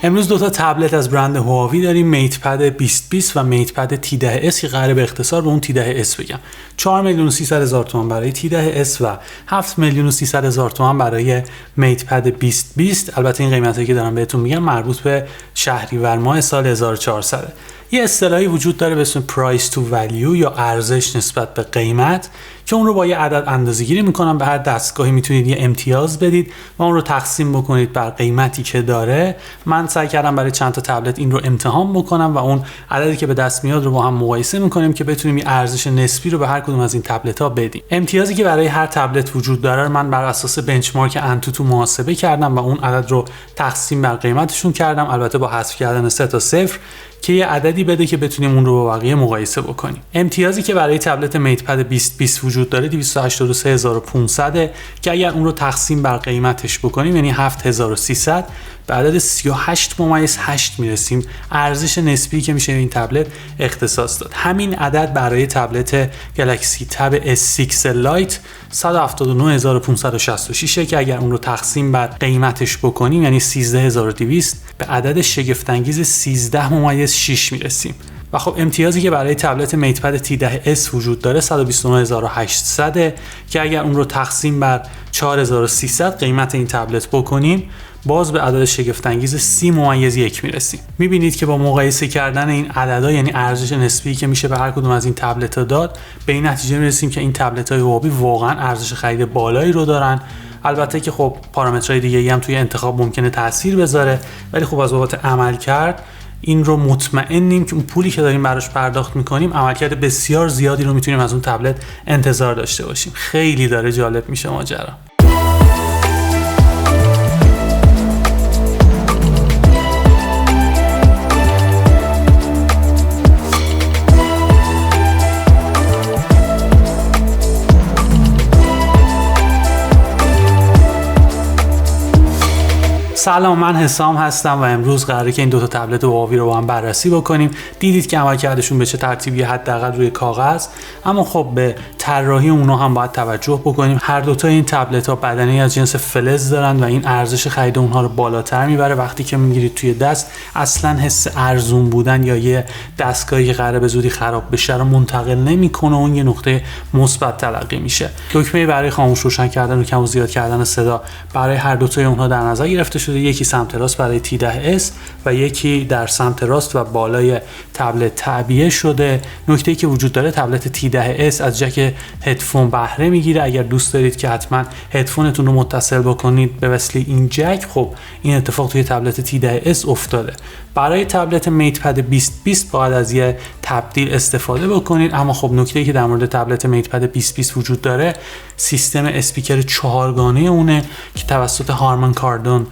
امروز دو تا تبلت از برند هواوی داریم، میتپد 2020 و میتپد T10s که قراره به اختصار به اون T10s بگم. 4,300,000 تومان برای T10s و 7,300,000 تومان برای میتپد 2020. البته این قیمتایی که دارم بهتون میگم مربوط به شهریور ماه سال 1400. یه اصطلاحی وجود داره به اسم پرایس تو ولیو یا ارزش نسبت به قیمت که اون رو با یه عدد اندازه‌گیری میکنن. به هر دستگاهی میتونید یه امتیاز بدید و اون رو تقسیم بکنید بر قیمتی که داره. من سعی کردم برای چند تا تبلت این رو امتحان بکنم و اون عددی که به دست میاد رو با هم مقایسه میکنیم که بتونیم یه ارزش نسبی رو به هر کدوم از این تبلت ها بدیم. امتیازی که برای هر تبلت وجود داره من بر اساس بنچمارک انتوتو محاسبه کردم و اون عدد رو تقسیم بر قیمتشون کردم، البته با حذف کردن 3 تا 0 که یه عددی بده که بتونیم اون رو با بقیه مقایسه بکنیم. امتیازی که برای تبلت میتپد 2020 وجود داره 283,500 که اگر اون رو تقسیم بر قیمتش بکنیم یعنی 7300 به عدد 38.8 میرسیم. ارزش نسبی که میشه این تبلت اختصاص داد. همین عدد برای تبلت گلکسی تب S6 لایت 179,566 که اگر اون رو تقسیم بر قیمتش بکنیم یعنی 13200 به عدد شگفت‌انگیز 13.6 میرسیم. و خب امتیازی که برای تبلت میتپد T10s وجود داره 129,800 که اگر اون رو تقسیم بر 4300 قیمت این تبلت بکنیم باز به عدد شگفت‌انگیز 30.1 میرسیم. میبینید که با مقایسه کردن این عددا یعنی ارزش نسبی که میشه به هر کدوم از این تبلت‌ها داد به این نتیجه میرسیم که این تبلت‌های هواوی واقعا ارزش خرید بالایی رو دارن. البته که خب پارامترهای دیگه‌ای هم توی انتخاب ممکنه تاثیر بذاره، ولی خب از بابت عملکرد این رو مطمئنیم که اون پولی که داریم براش پرداخت میکنیم عملکرد بسیار زیادی رو میتونیم از اون تبلت انتظار داشته باشیم. خیلی داره جالب میشه ماجرا. سلام، من حسام هستم و امروز قراره که این دو تا تبلت هواوی رو با هم بررسی بکنیم. دیدید که عملکردشون به چه ترتیبی حداقل روی کاغذ، اما خب به طراحی اونها هم باید توجه بکنیم. هر دو تا این تبلت ها بدنه از جنس فلز دارن و این ارزش خرید اونها رو بالاتر میبره. وقتی که میگیرید توی دست اصلا حس ارزون بودن یا یه دستگاهی که قراره به زودی خراب بشه رو منتقل نمیکنه، اون یه نقطه مثبت تلقی میشه. دکمه برای خاموش روشن کردن و کم و زیاد کردن صدا برای هر دو تا اونها در نظر گرفته شده. یکی سمت راست برای T10s و یکی در سمت راست و بالای تبلت تعبیه شده. نکته‌ای که وجود داره تبلت T10s از جک هدفون بهره میگیره. اگر دوست دارید که حتما هدفونتون رو متصل بکنید به وسیله این جک، خب این اتفاق توی تبلت T10s افتاده. برای تبلت میتپد 2020 باید از یه تبدیل استفاده بکنید. اما خب نکته‌ای که در مورد تبلت میتپد 2020 وجود داره سیستم اسپیکر 4گانه اونه که توسط هارمان کاردون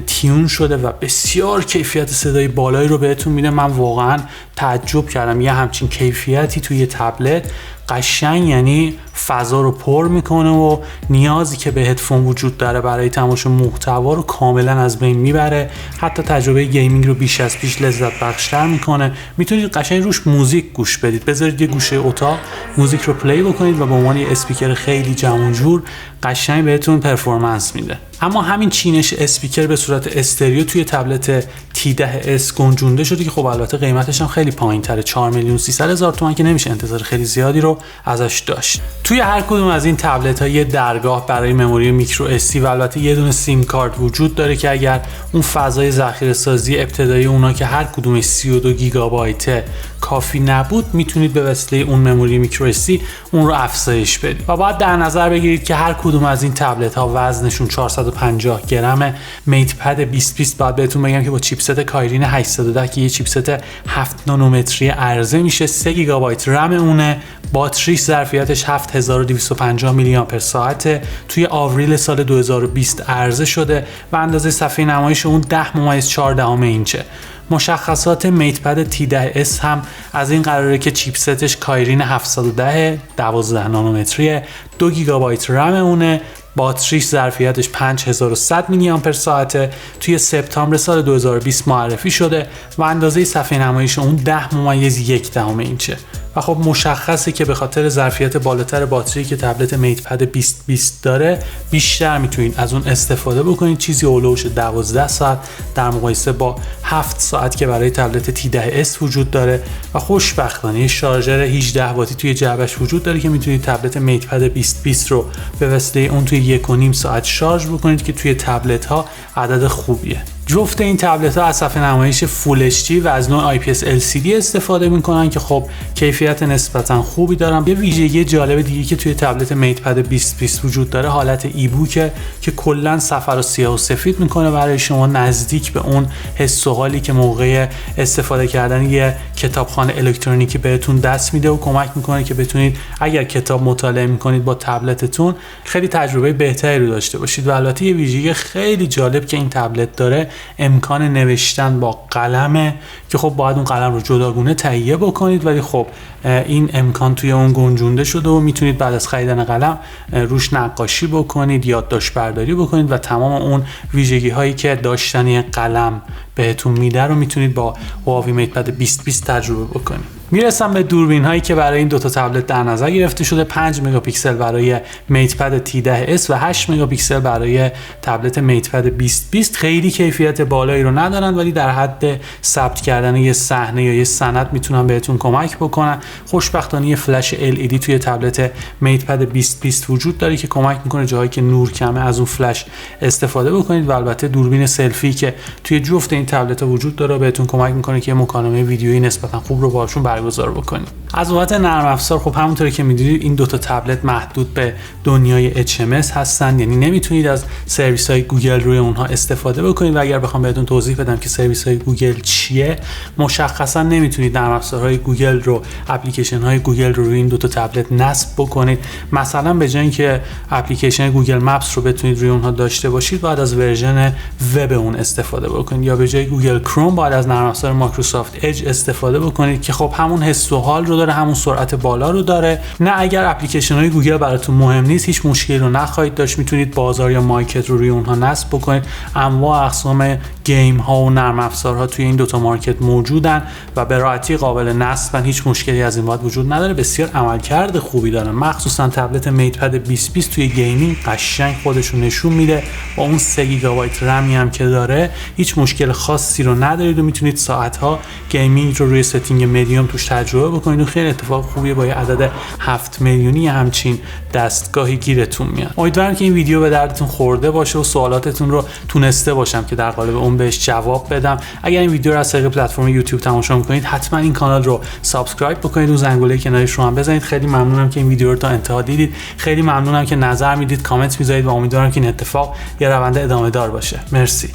تیون شده و بسیار کیفیت صدای بالایی رو بهتون میده. من واقعا تعجب کردم یه همچین کیفیتی توی تبلت قشنگ، یعنی فضا رو پر میکنه و نیازی که به هدفون وجود داره برای تماشای محتوا رو کاملا از بین میبره. حتی تجربه گیمینگ رو بیش از پیش لذت بخشتر میکنه. میتونید قشنگ روش موزیک گوش بدید، بذارید یه گوشه اتاق موزیک رو پلی بکنید و به عنوان یه اسپیکر خیلی جوان جور قشنگ بهتون پرفورمنس میده. اما همین چینش اسپیکر به صورت استریو توی تبلت T10s گنجونده شده که خب البته قیمتش هم خیلی پایین‌تره، 4,300,000 تومان که نمیشه انتظار خیلی زیادی رو ازش داشت. توی هر کدوم از این تبلت‌ها یه درگاه برای مموری میکرو SD و البته یه دونه سیم کارت وجود داره که اگر اون فضای ذخیره‌سازی ابتدایی اونا که هر کدومش 32 گیگابایت کافی نبود، میتونید به وسیله اون مموری میکرو SD اون رو افزایش بدید. و باید در نظر بگیرید که هر کدوم از این تبلت‌ها وزنشون 450 گرمه. میتپد 2020 باید بهتون بگم که با چیپست کایرین 810 که یه چیپست 7 نانومتری عرضه میشه، 3 گیگابایت رم اونه، باتریش ظرفیتش 7250 میلی آمپر ساعته، توی آوریل سال 2020 عرضه شده و اندازه صفحه نمایش اون 10.14 اینچه. مشخصات میتپد T10s هم از این قراره که چیپستش کایرین 710 12 نانومتریه، 2 گیگابایت رم اونه، باتریش ظرفیتش 5100 میلی آمپر ساعته، توی سپتامبر سال 2020 معرفی شده و اندازه صفحه نمایش اون 10.1 اینچه. و خب مشخصه که به خاطر ظرفیت بالاتر باتری که تبلت میتپد 2020 داره بیشتر میتونید از اون استفاده بکنید. چیزی اولوش 12 ساعت در مقایسه با 7 ساعت که برای تبلت T10s وجود داره و خوشبختانه شارژر 18 واتی توی جعبش وجود داره که میتونید تبلت میتپد 2020 رو به واسطه اون توی 1.5 ساعت شارژ بکنید که توی تبلت ها عدد خوبیه. جفت این تبلت ها از صفحه نمایش فول HD و از نوع IPS LCD استفاده میکنن که خب کیفیت نسبتا خوبی دارن. یه ویژگی جالب دیگه که توی تبلت میتپد 2020 وجود داره حالت ایبوکه که کلا صفحه رو سیاه و سفید میکنه برای شما نزدیک به اون حس و حالی که موقع استفاده کردن یه کتابخانه الکترونیکی بهتون دست میده و کمک میکنه که بتونید اگر کتاب مطالعه میکنید با تبلتتون خیلی تجربه بهتری رو داشته باشید. و البته یه ویژگی خیلی جالب که این تبلت داره امکان نوشتن با قلمه که خب باید اون قلم رو جداگونه تهیه بکنید، ولی خب این امکان توی اون گنجونده شده و میتونید بعد از خریدن قلم روش نقاشی بکنید، یادداشت برداری بکنید و تمام اون ویژگی هایی که داشتن یه قلم بهتون میده رو میتونید با هواوی میتپد 2020 تجربه بکنید. میرسم به دوربین هایی که برای این دوتا تبلت در نظر گرفته شده. 5 مگاپیکسل برای میتپد T10s و 8 مگاپیکسل برای تبلت میتپد 2020. خیلی کیفیت بالایی رو ندارن ولی در حد ثبت کردن یه صحنه یا یه سند میتونن بهتون کمک بکنن. خوشبختانه یه فلش LED توی تبلت میتپد 2020 وجود داره که کمک میکنه جاهایی که نور کمه از اون فلش استفاده بکنید و البته دوربین سلفی که توی جفت این تبلت ها وجود داره بهتون کمک میکنه که مکالمه ویدیویی نسبتا خوب رو باشون برگزار بکنید. از بابت نرم افزار خب همونطوری که میدونید این دوتا تبلت محدود به دنیای HMS هستن، یعنی نمیتونید از سرویس های گوگل روی اونها استفاده بکنید و اگر بخوام بهتون توضیح بدم که سرویس های گوگل چیه، مشخصا نمیتونید نرم افزارهای گوگل رو، اپلیکیشن های گوگل رو روی این دوتا تبلت نصب بکنید. مثلا به جای اینکه اپلیکیشن گوگل مپس رو بتونید روی اونها داشته باشید باید از ورژن وب اون استفاده بکنید، یا به جای گوگل کروم باید از نرم افزار مایکروسافت اج استفاده بکنید که خب همون حس و حال رو داره، همون سرعت بالا رو داره. نه اگر اپلیکیشن های گوگل براتون مهم نیست هیچ مشکلی رو نخواهید داشت، میتونید بازار یا مارکت رو روی اونها نصب بکنید. انواع اقسام گیم ها و نرم افزارها توی این دوتا مارکت موجودن و به راحتی قابل نصب، هیچ مشکلی از این بابت وجود نداره. بسیار عملکرد خوبی دارن، مخصوصا تبلت میتپد 2020 توی گیمینگ قشنگ خودشون نشون میده. با اون 3 گیگابایت رمی هم که داره هیچ مشکل خاصی رو ندارید و میتونید ساعت‌ها گیمینگ رو روی ستینگ مدیوم توش تجربه بکنید و خیلی اتفاق خوبیه. با یه عدد 7 میلیونی همچین دستگاهی گیرتون میاد. امیدوارم که این ویدیو به دردتون خورده باشه و سوالاتتون رو تونسته باشم که در قالب اون بهش جواب بدم. اگر این ویدیو رو از طریق پلتفرم یوتیوب تماشا می‌کنید حتما این کانال رو سابسکرایب بکنید و زنگوله کنارش رو هم بزنید. خیلی ممنونم که این ویدیو رو تا انتها دیدید. خیلی ممنونم که نظر میدید، کامنت میذارید و امیدوارم که این اتفاق یه روند ادامه دار باشه. مرسی.